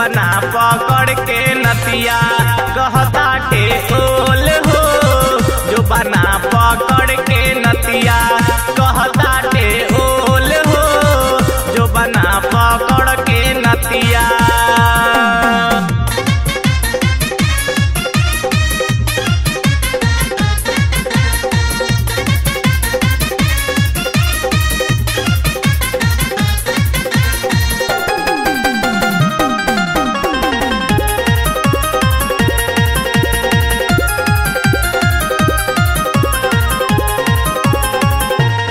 बना पकड़ के नतिया कहताटे ओल हो। जो बना पकड़ के नतिया कहताटे ओल हो। जो बना पकड़ के नतिया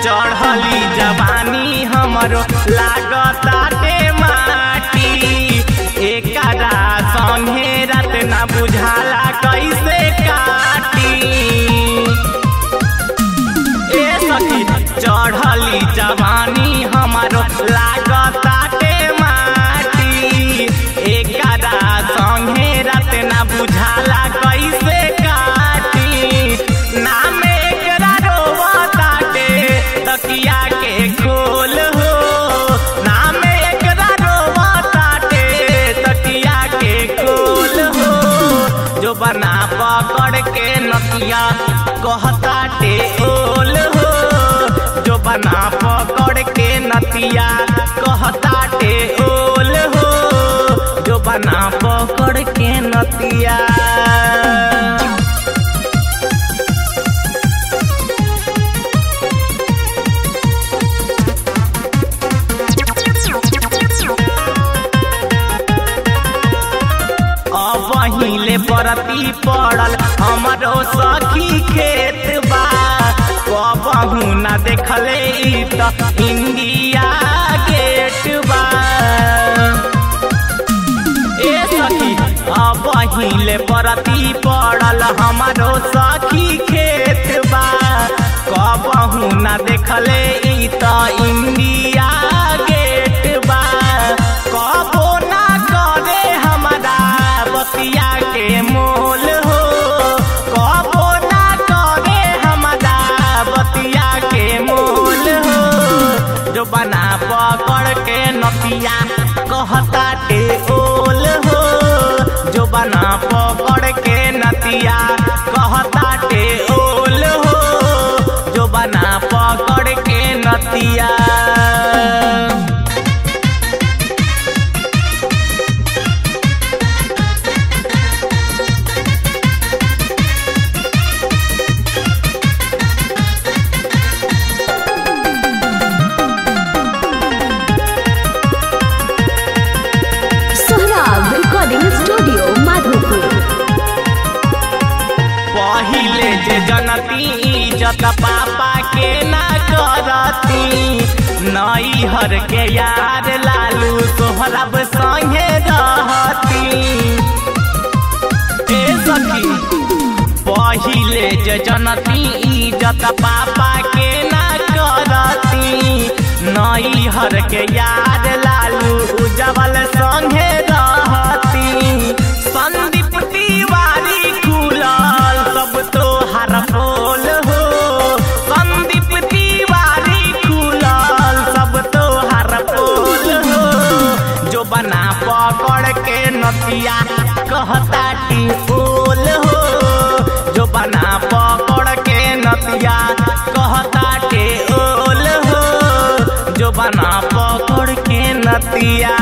चढ़ली जवानी हमरो लागताटे माटी। एकरा संगे रात ना बुझाला कैसे काटी। ए सखी चढ़ली जवानी हमरो लागताटे माटी। एकरा संगे रात ना बुझाला कैसे काटी। नाम एकरा रोवताटे तकिया के खोल हो। नाम एकरा रोवताटे तकिया के खोल हो। जो बना पकड़ के नतिया कहताटे ओल हो। जो बना पकड़ के नतिया कहताटे ओल हो। जो बना पकड़ के नतिया वहीले परती पड़ल हमरो सखी खेत बा। कबहू ना देखले ई त इंडिया गेट बा। ए सखी वहीले परती पड़ल हमरो सखी खेत बा। कबहू ना देखले ई त इंडिया गेट बा। कबो ना करे हमारा बतिया के मोल हो। कबो ना करे हमारा बतिया के मोल हो। जो बना पकड़ के नतिया कहताटे ओल हो। जो बना पकड़ के नतिया कहताटे ओल हो। जो बना पकड़ के नतिया पहिले जे जनती इज्जत पापा के ना करती। नैहर के यार लालू सोहरब संगे रहती। ए सखी पहिले जे जनती इज्जत पापा के ना करती। नैहर के यार लालू उजवल संगे रहती। संदीप तिवारी खुलल सब तोहार पोल हो। संदीप तिवारी खुलल सब तोहार पोल हो। जो बना पकड़ के नतिया कहताटी ओल हो। जो बना पकड़ के नतिया कहताटे ओल हो। जो बना पकड़ के नतिया